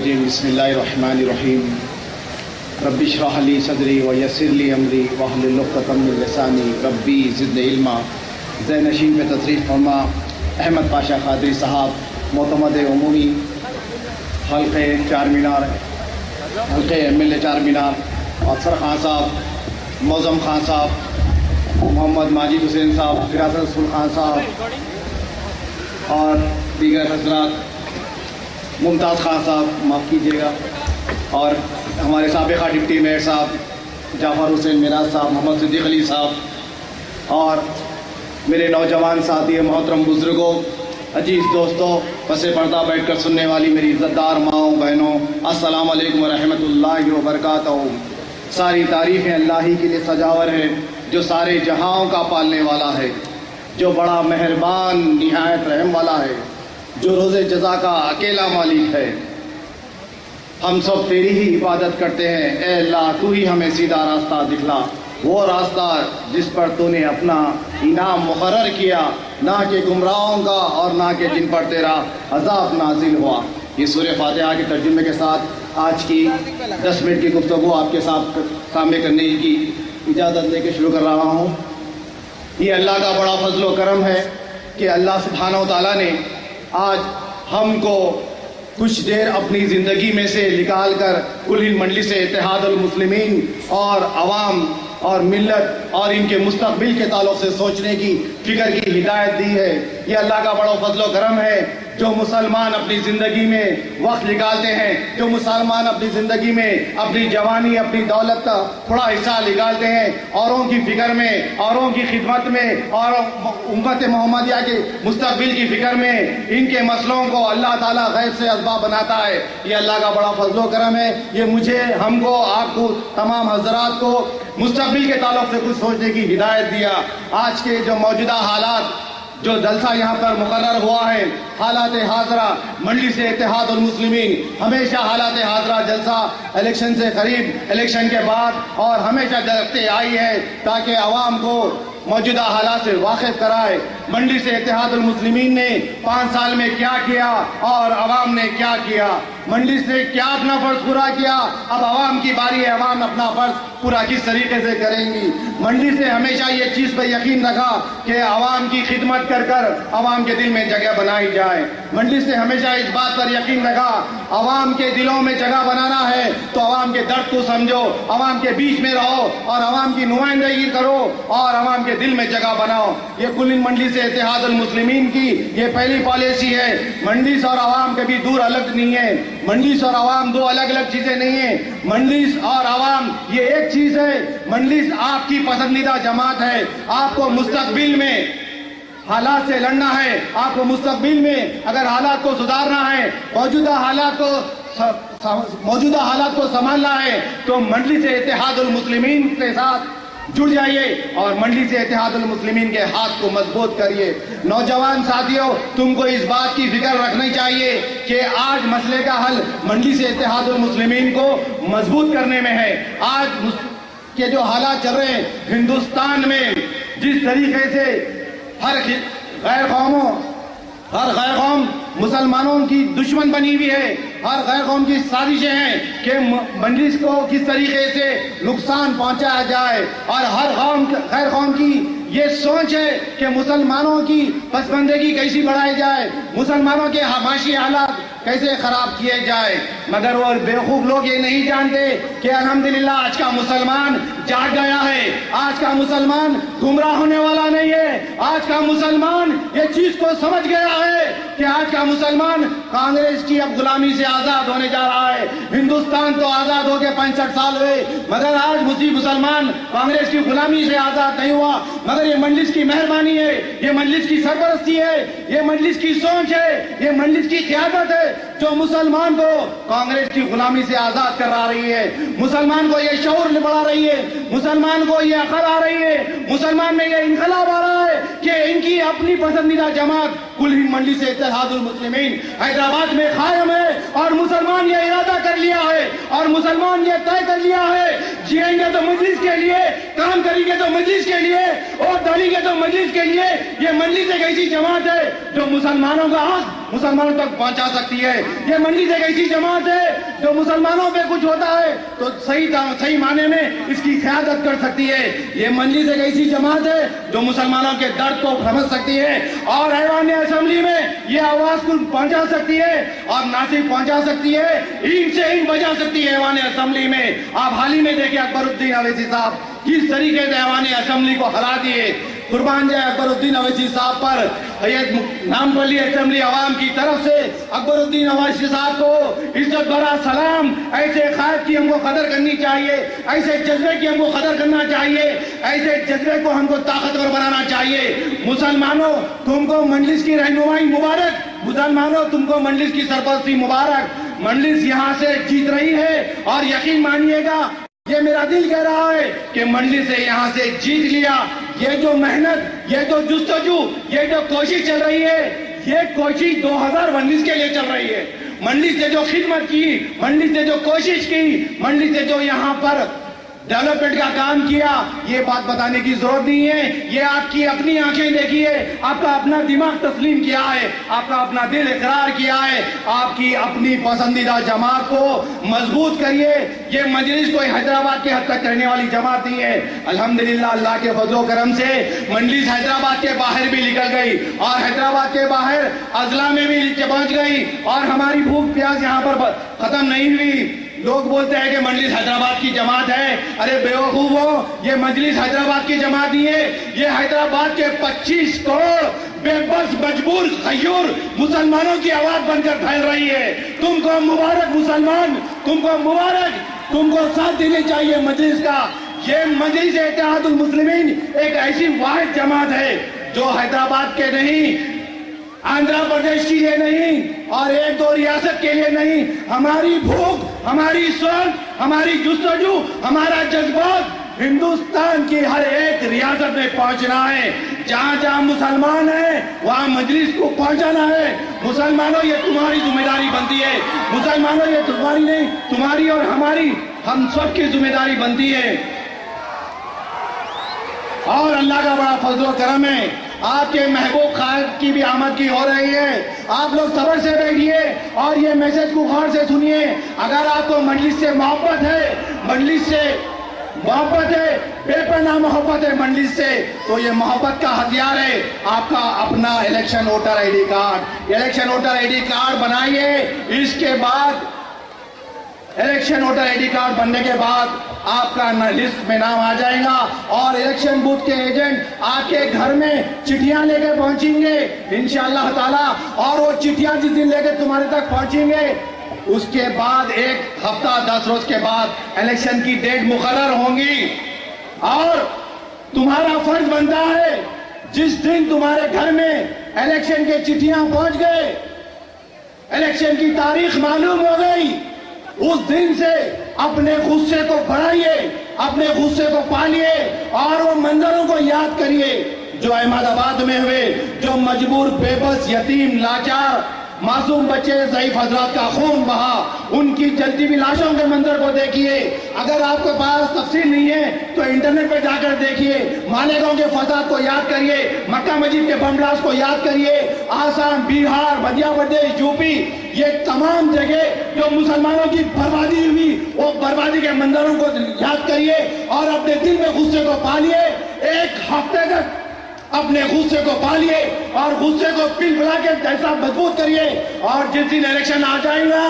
بسم اللہ الرحمن الرحیم رب اشرح لی صدری ویسر لی امری واحلل عقدۃ من لسانی ربی زدنی علما. ذہن نشین پہ تصریف فرما احمد پاشا قادری صاحب، معتمد عمومی حلقے چار مینار، حلقے MLA چار مینار، افسر خان صاحب، معظم خان صاحب، محمد ماجد حسین صاحب، فراست رسول خان صاحب اور دیگر حضرات، ممتاز خان صاحب معاف کیجیے گا، اور ہمارے سابقہ ڈپٹی میئر صاحب جعفر حسین میراث صاحب، محمد صدیق علی صاحب، اور میرے نوجوان ساتھی محترم بزرگوں، عزیز دوستوں، پس پردہ بیٹھ کر سننے والی میری عزت دار ماؤں بہنوں، السلام علیکم ورحمۃ اللہ وبرکاتہ. ساری تعریفیں اللہ ہی کے لیے سجاور ہے جو سارے جہاں کا پالنے والا ہے، جو بڑا مہربان نہایت رحم والا ہے، جو روز جزا کا اکیلا مالک ہے. ہم سب تیری ہی عبادت کرتے ہیں، اے اللہ تو ہی ہمیں سیدھا راستہ دکھلا، وہ راستہ جس پر تو نے اپنا انعام مقرر کیا، نہ کہ گمراہوں کا اور نہ کہ جن پر تیرا عذاب نازل ہوا. یہ سورہ فاتحہ کے ترجمے کے ساتھ آج کی 10 منٹ کی گفتگو آپ کے سامنے کرنے کی اجازت لے کے شروع کر رہا ہوں. یہ اللہ کا بڑا فضل و کرم ہے کہ اللہ سبحانہ و تعالیٰ نے آج ہم کو کچھ دیر اپنی زندگی میں سے نکال کر کل ہند مجلس اتحاد المسلمین اور عوام اور ملت اور ان کے مستقبل کے تعلق سے سوچنے کی فکر کی ہدایت دی ہے. یہ اللہ کا بڑا فضل و کرم ہے. جو مسلمان اپنی زندگی میں وقت نکالتے ہیں، جو مسلمان اپنی زندگی میں اپنی جوانی، اپنی دولت کا تھوڑا حصہ نکالتے ہیں اوروں کی فکر میں، اوروں کی خدمت میں اور امت محمدیہ کے مستقبل کی فکر میں، ان کے مسئلوں کو اللہ تعالیٰ غیب سے اسباب بناتا ہے. یہ اللہ کا بڑا فضل و کرم ہے. یہ مجھے، ہم کو، آپ کو، تمام حضرات کو مستقبل کے تعلق سے کچھ سوچنے کی ہدایت دیا. آج کے جو موجودہ حالات، جو جلسہ یہاں پر مقرر ہوا ہے، حالات حاضرہ مجلس اتحاد المسلمین ہمیشہ حالات حاضرہ جلسہ الیکشن سے قریب، الیکشن کے بعد اور ہمیشہ جلستے آئی ہے تاکہ عوام کو موجودہ حالات سے واقف کرائے. مجلس اتحاد المسلمین نے 5 سال میں کیا کیا اور عوام نے کیا کیا. مجلس نے کیا اپنا فرض پورا کیا، اب عوام کی باری ہے، عوام اپنا فرض پورا کس طریقے سے کریں گی. مجلس نے ہمیشہ یہ چیز پہ یقین رکھا کہ عوام کی خدمت کر کر عوام کے دل میں جگہ بنائی جائے. مجلس نے ہمیشہ اس بات پر یقین رکھا عوام کے دلوں میں جگہ بنانا ہے تو عوام کے درد کو سمجھو، عوام کے بیچ میں رہو اور عوام کی نمائندگی کرو اور عوام کے دل میں جگہ بناؤ. یہ کل مجلس اتحاد المسلمین کی یہ پہلی پالیسی ہے. مجلس اور عوام کبھی دور الگ نہیں ہے، مجلس اور عوام دو الگ الگ چیزیں نہیں ہیں. مجلس اور عوام یہ ایک چیز ہے. مجلس آپ کی پسندیدہ جماعت ہے. آپ کو مستقبل میں حالات سے لڑنا ہے، آپ کو مستقبل میں اگر حالات کو سدھارنا ہے، موجودہ حالات کو سنبھالنا ہے تو مجلس اتحاد المسلمین کے ساتھ جڑ جائیے اور مجلس اتحاد المسلمین کے ہاتھ کو مضبوط کریے. نوجوان ساتھیوں، تم کو اس بات کی فکر رکھنی چاہیے کہ آج مسئلے کا حل مجلس اتحاد المسلمین کو مضبوط کرنے میں ہے. آج کے جو حالات چل رہے ہیں ہندوستان میں، جس طریقے سے ہر غیر قوم مسلمانوں کی دشمن بنی ہوئی ہے، ہر غیر قوم کی سازشیں ہیں کہ مجلس کو کس طریقے سے نقصان پہنچایا جائے، اور ہر غیر قوم کی یہ سوچ ہے کہ مسلمانوں کی پسماندگی کیسی بڑھائی جائے، مسلمانوں کے معاشی حالات کیسے خراب کیے جائے. مگر وہ بیوقوف لوگ یہ نہیں جانتے کہ الحمدللہ آج کا مسلمان جاگ گیا ہے. آج کا مسلمان گمراہ ہونے والا نہیں ہے. آج کا مسلمان یہ چیز کو سمجھ گیا ہے کہ آج کا مسلمان کانگریس کی اب غلامی سے آزاد ہونے جا رہا ہے. ہندوستان تو آزاد ہو کے 65 سال ہوئے، مگر آج مسلمان کانگریس کی غلامی سے آزاد نہیں ہوا. مگر یہ مجلس کی مہربانی ہے، یہ مجلس کی سرپرستی ہے، یہ مجلس کی سوچ ہے، یہ مجلس کی قیادت ہے جو مسلمان کو کانگریس کی غلامی سے آزاد کرا رہی ہے. مسلمان کو یہ شعور بڑھا رہی ہے، مسلمان کو یہ عقل آ رہی ہے، مسلمان میں یہ انقلاب آ رہا ہے کہ ان کی اپنی پسندیدہ جماعت کل ہند مجلس اتحاد المسلمین حیدرآباد میں قائم ہے. اور مسلمان یہ ارادہ کر لیا ہے اور مسلمان یہ طے کر لیا ہے جیئیں گے تو مجلس کے لیے، کام کریں گے تو مجلس کے لیے، اور ڈالیں گے تو مجلس کے لیے۔ یہ مجلس ایک ایسی جماعت ہے جو مسلمانوں کا حق مسلمانوں تک پہنچا سکتی ہے۔ یہ مجلس ایک ایسی جماعت ہے جو مسلمانوں پہ کچھ ہوتا ہے تو صحیح معنی میں اس کی قیادت کر سکتی ہے۔ یہ مجلس ایک ایسی جماعت ہے جو مسلمانوں کے درد کو سمجھ سکتی ہے اور ایوان اسمبلی میں یہ آواز کو پہنچا سکتی ہے اور نہ صرف پہنچا سکتی ہے، اینٹ سے اینٹ بجا سکتی ہے ایوان اسمبلی میں۔ آپ حال ہی میں دیکھیں اکبر الدین اویسی صاحب کس طریقے سے ایوان اسمبلی کو ہرا دیے۔ قربان جائے اکبر الدین اویسی صاحب پر۔ نامپلی اسمبلی عوام کی طرف سے اکبر الدین اویسی صاحب کو عزت بھرا سلام۔ ایسے قائد کی ہم کو قدر کرنی چاہیے، ایسے جذبے کی ہم کو قدر کرنا چاہیے، ایسے جذبے کو ہم کو طاقتور بنانا چاہیے۔ مسلمانوں تم کو مجلس کی رہنمائی مبارک، مسلمانوں تم کو مجلس کی سرپرستی مبارک۔ مجلس یہاں سے جیت رہی ہے اور یقین مانیے گا یہ میرا دل کہہ رہا ہے کہ مجلس سے یہاں سے جیت لیا۔ یہ جو محنت، یہ جو جستجو، یہ جو کوشش چل رہی ہے، یہ کوشش 2019 کے لیے چل رہی ہے۔ مجلس نے جو خدمت کی، مجلس نے جو کوشش کی، مجلس نے جو یہاں پر ڈیولپمنٹ کا کام کیا، یہ بات بتانے کی ضرورت نہیں ہے۔ یہ آپ کی اپنی آنکھیں دیکھیے، آپ کا اپنا دماغ تسلیم کیا ہے، آپ کا اپنا دل اقرار کیا ہے۔ آپ کی اپنی پسندیدہ جماعت کو مضبوط کریے۔ یہ مجلس کوئی حیدرآباد کے حد تک رہنے والی جماعت نہیں ہے۔ الحمدللہ اللہ کے فضل و کرم سے مجلس حیدرآباد کے باہر بھی نکل گئی اور حیدرآباد کے باہر اضلاع میں بھی پہنچ گئی اور ہماری بھوک پیاس یہاں پر ختم نہیں ہوئی۔ لوگ بولتے ہیں کہ مجلس حیدرآباد کی جماعت ہے، ارے بیوقوفو، یہ مجلس حیدرآباد کی جماعت نہیں ہے، یہ حیدرآباد کے 25 کروڑ بے بس مجبور غیور مسلمانوں کی آواز بن کر پھیل رہی ہے۔ تم کو مبارک مسلمان، تم کو مبارک، تم کو ساتھ دینے چاہیے مجلس کا۔ یہ مجلس اتحاد المسلمین ایک ایسی واحد جماعت ہے جو حیدرآباد کے نہیں، آندھرا پردیش کے لیے نہیں اور ایک دو ریاست کے لیے نہیں، ہماری بھوک، ہماری سوچ، ہماری جستجو، ہمارا جذبات ہندوستان کی ہر ایک ریاست میں پہنچنا ہے۔ جہاں جہاں مسلمان ہیں وہاں مجلس کو پہنچانا ہے۔ مسلمانوں یہ تمہاری ذمہ داری بنتی ہے، مسلمانوں یہ تمہاری نہیں، تمہاری اور ہماری، ہم سب کی ذمہ داری بنتی ہے۔ اور اللہ کا بڑا فضل و کرم ہے، آپ کے محبوب قائد کی بھی آمد کی ہو رہی ہے۔ آپ لوگ صبر سے بیٹھیے اور یہ میسج کو غور سے سنیے۔ اگر آپ کو مجلس سے محبت ہے، مجلس سے محبت ہے، بے پناہ محبت ہے مجلس سے، تو یہ محبت کا ہتھیار ہے آپ کا اپنا election voter I D card. Election voter I D card بنائیے۔ اس کے بعد election voter I D card بننے کے بعد آپ کا لسٹ میں نام آ جائے گا اور الیکشن بوتھ کے ایجنٹ آپ کے گھر میں چٹھیاں لے کے پہنچیں گے انشاءاللہ تعالی، اور وہ چٹھیاں جس دن لے کے تمہارے تک پہنچیں گے اس کے بعد 1 ہفتہ 10 روز کے بعد الیکشن کی ڈیٹ مقرر ہوں گی، اور تمہارا فرض بنتا ہے جس دن تمہارے گھر میں الیکشن کے چٹھیاں پہنچ گئے، الیکشن کی تاریخ معلوم ہو گئی، اس دن سے اپنے غصے کو بڑھائیے، اپنے غصے کو پالیے اور وہ منظروں کو یاد کریے جو احمد آباد میں ہوئے، جو مجبور، بے بس، یتیم، لاچار معصوم بچے، ضعیف حضرات کا خون بہا، ان کی جلتی ہوئی لاشوں کے منظر کو دیکھیے۔ اگر آپ کے پاس تفصیل نہیں ہے تو انٹرنیٹ پہ جا کر دیکھیے، مالیگاؤں کے فساد کو یاد کریے، مکہ مسجد کے بم بلاسٹ کو یاد کریے، آسام، بہار، مدھیہ پردیش، یوپی، یہ تمام جگہ جو مسلمانوں کی بربادی ہوئی، وہ بربادی کے منظروں کو یاد کریے اور اپنے دل میں غصے کو پالیے۔ 1 ہفتے تک اپنے غصے کو پالیے اور غصے کو پل پلا کے جیسا مضبوط کریے، اور جس دن الیکشن آ جائے گا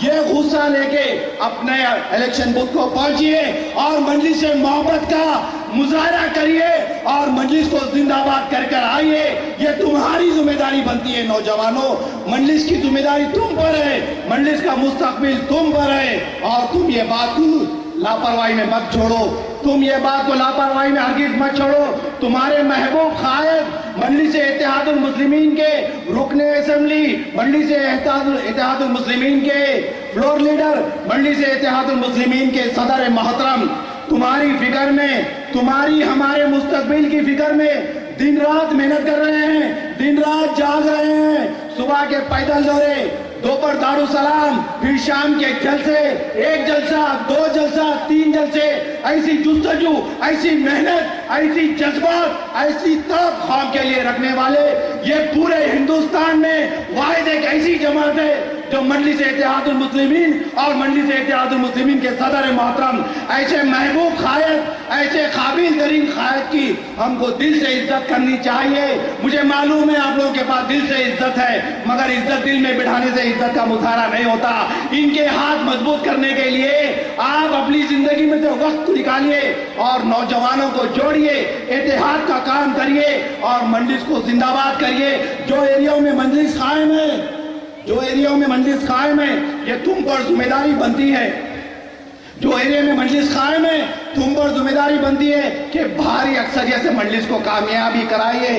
یہ غصہ لے کے اپنے الیکشن بوتھ کو پہنچیے اور مجلس سے محبت کا مظاہرہ کریے اور مجلس کو زندہ باد کر کر آئیے۔ یہ تمہاری ذمہ داری بنتی ہے نوجوانوں، مجلس کی ذمہ داری تم پر ہے، مجلس کا مستقبل تم پر ہے، اور تم یہ بات کو لاپرواہی میں مت چھوڑو، تم یہ بات کو لاپرواہی میں ہرگز مت چھوڑو۔ تمہارے محبوب قائد مجلس اتحاد المسلمین کے رکن اسمبلی، مجلس اتحاد المسلمین کے فلور لیڈر، مجلس اتحاد المسلمین کے صدر محترم تمہاری فکر میں، تمہاری ہمارے مستقبل کی فکر میں دن رات محنت کر رہے ہیں، دن رات جاگ رہے ہیں، صبح کے پیدل دورے، دوپہر دارالسلام، پھر شام کے جلسے، ایک جلسہ، دو جلسہ، تین جلسے، ایسی جستجو، ایسی محنت، ایسی جذبات، ایسی طاقت خواب کے لیے رکھنے والے یہ پورے ہندوستان میں واحد ایک ایسی جماعت ہے جو مجلس اتحاد المسلمین اور مجلس اتحاد المسلمین کے صدر محترم ایسے محبوب قائد، ایسے قابل ترین قائد کی ہم کو دل سے عزت کرنی چاہیے۔ مجھے معلوم ہے آپ لوگوں کے پاس دل سے عزت ہے، مگر عزت دل میں بٹھانے سے عزت کا مظاہرہ نہیں ہوتا۔ ان کے ہاتھ مضبوط کرنے کے لیے آپ اپنی زندگی میں جو وقت نکالیے اور نوجوانوں کو جوڑیے، اتحاد کا کام کریے اور مجلس کو زندہ باد کریے۔ جو ایریوں میں مجلس قائم ہے، جو ایریوں میں مجلس قائم ہے، یہ تم پر ذمہ داری بنتی ہے۔ جو ایریا میں مجلس قائم ہے، تم پر ذمہ داری بنتی ہے کہ بھاری اکثریت سے مجلس کو کامیابی کرائیے۔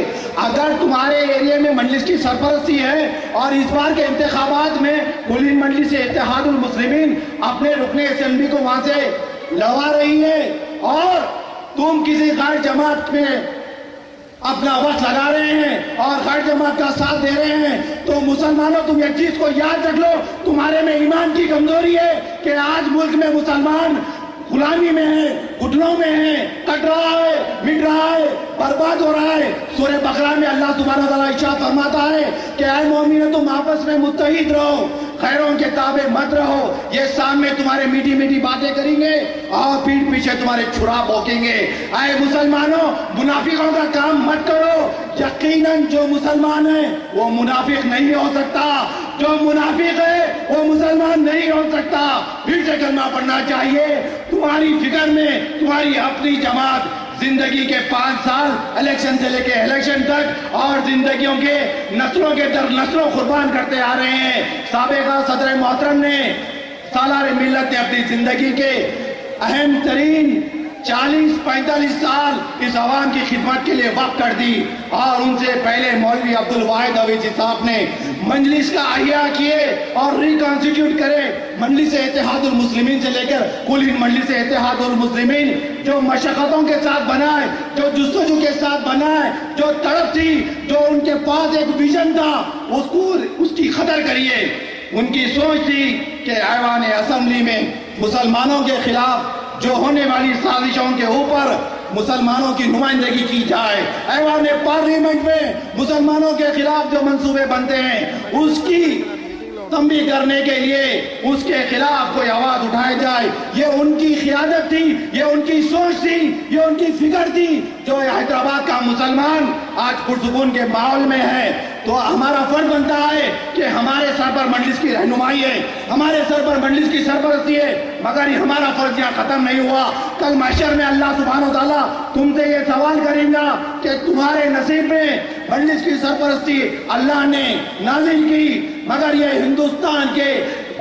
اگر تمہارے ایریا میں مجلس کی سرپرستی ہے اور اس بار کے انتخابات میں کل ہند مجلس اتحاد المسلمین اپنے رکن اسمبلی کو وہاں سے لڑوا رہی ہے اور تم کسی غیر جماعت میں اپنا وقت لگا رہے ہیں اور غیر جماعت کا ساتھ دے رہے ہیں، تو مسلمانوں تم ایک چیز کو یاد رکھ لو، تمہارے میں ایمان کی کمزوری ہے کہ آج ملک میں مسلمان غلامی میں ہے، گھٹنوں میں ہے، کٹ رہا ہے، مٹ رہا ہے، برباد ہو رہا ہے۔ سورہ بقرہ میں اللہ سبحانہ وتعالیٰ ارشاد فرماتا ہے کہ اے مومنو تم آپس میں متحد رہو، خیروں کے تابع مت رہو۔ یہ سامنے تمہارے میٹھی میٹھی باتیں کریں گے اور پیٹھ پیچھے تمہارے چھرا بھونکیں گے۔ اے مسلمانوں منافقوں کا کام مت کرو۔ یقیناً جو مسلمان ہے وہ منافق نہیں ہو سکتا، جو منافق ہے وہ مسلمان نہیں ہو سکتا۔ پھر سے کلمہ پڑھنا چاہیے۔ تمہاری فکر میں تمہاری اپنی جماعت زندگی کے 5 سال الیکشن سے لے کے الیکشن تک اور زندگیوں کے نسلوں کے در نسلوں قربان کرتے آ رہے ہیں۔ سابقہ صدر محترم نے، سالار ملت نے اپنی زندگی کے اہم ترین 40-45 سال اس عوام کی خدمت کے لیے وقف کر دی اور ان سے پہلے مولوی عبدالواحد اویسی صاحب نے مجلس کا احیاء کیے اور ریکانسٹیٹیوٹ کرے۔ مجلس اتحاد المسلمین سے لے کر کل ہند مجلس اتحاد المسلمین جو مشقتوں کے ساتھ بنا ہے، جو جستجو کے ساتھ بنا ہے، جو تڑپ تھی، جو ان کے پاس ایک ویژن تھا، اس کی قدر کریے۔ ان کی سوچ تھی کہ ایوان اسمبلی میں مسلمانوں کے خلاف جو ہونے والی سازشوں کے اوپر مسلمانوں کی نمائندگی کی جائے، ایوان پارلیمنٹ میں مسلمانوں کے خلاف جو منصوبے بنتے ہیں اس کی تنبیہ کرنے کے لیے اس کے خلاف کوئی آواز اٹھائی جائے۔ یہ ان کی قیادت تھی، یہ ان کی سوچ تھی، یہ ان کی فکر تھی۔ جو حیدرآباد کا مسلمان آج پرسکون کے ماحول میں ہے، تو ہمارا فرض بنتا ہے کہ ہمارے سر پر مجلس کی رہنمائی ہے، ہمارے سر پر مجلس کی سرپرستی ہے، مگر یہ ہمارا فرض یہاں ختم نہیں ہوا۔ کل محشر میں اللہ سبحانہ وتعالیٰ تم سے یہ سوال کریں گا کہ تمہارے نصیب میں مجلس کی سرپرستی اللہ نے نازل کی، مگر یہ ہندوستان کے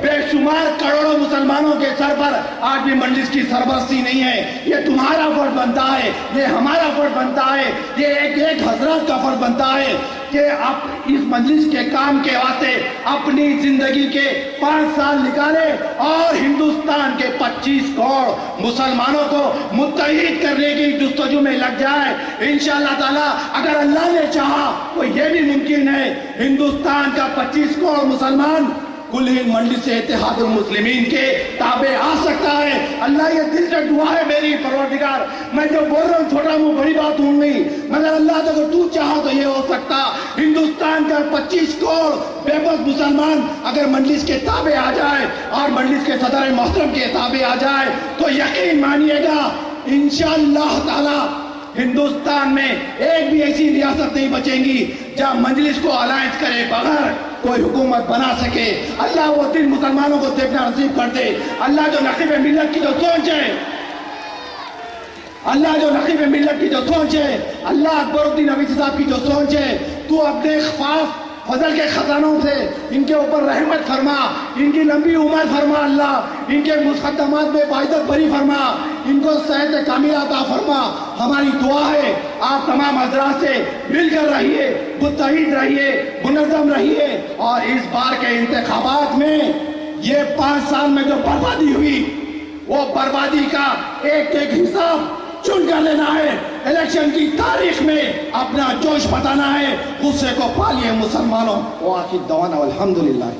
بے شمار کروڑوں مسلمانوں کے سر پر آج بھی مجلس کی سرپرستی نہیں ہے۔ یہ تمہارا فرض بنتا ہے، یہ ہمارا فرض بنتا ہے، یہ ایک حضرات کا فرض بنتا ہے کہ آپ اس مجلس کے کام کے واسطے اپنی زندگی کے 5 سال نکالے اور ہندوستان کے 25 کروڑ مسلمانوں کو متحد کرنے کی جستجو میں لگ جائے۔ انشاءاللہ تعالی اگر اللہ نے چاہا تو یہ بھی ممکن ہے، ہندوستان کا 25 کروڑ مسلمان کل ہند مجلس اتحاد المسلمین کے تابع آ سکتا ہے۔ اللہ یہ دل سے دعا ہے میری پروردگار، میں جو بول رہا ہوں چھوٹا ہوں، بڑی بات ہوں نہیں، مگر اللہ اگر تو چاہا تو یہ ہو سکتا۔ ہندوستان کا 25 کروڑ بے بس مسلمان اگر مجلس کے تابع آ جائے اور مجلس کے صدر محترم کے تابع آ جائے تو یقین مانیے گا انشاءاللہ تعالی ہندوستان میں ایک بھی ایسی ریاست نہیں بچیں گی جہاں مجلس کو الائنس کرے بغیر کوئی حکومت بنا سکے۔ اللہ وہ دن مسلمانوں کو دیکھنا نصیب کر دے۔ اللہ جو نقیب ملت کی جو سوچ ہے، اللہ جو نقیب ملت کی جو سوچ ہے، اللہ اکبر الدین اویسی صاحب کی جو سوچ ہے، تو اپنے خاص فضل کے خزانوں سے ان کے اوپر رحمت فرما، ان کی لمبی عمر فرما، اللہ ان کے مقدمات میں باعزت بری فرما، ان کو صحت کاملہ عطا فرما۔ ہماری دعا ہے آپ تمام حضرات سے مل کر رہیے، متحد رہیے، منظم رہیے اور اس بار کے انتخابات میں یہ 5 سال میں جو بربادی ہوئی وہ بربادی کا ایک ایک حساب چن کر لینا ہے۔ الیکشن کی تاریخ میں اپنا جوش بتانا ہے، غصے کو پالیے مسلمانوں۔ وآخر دعوانا والحمدللہ۔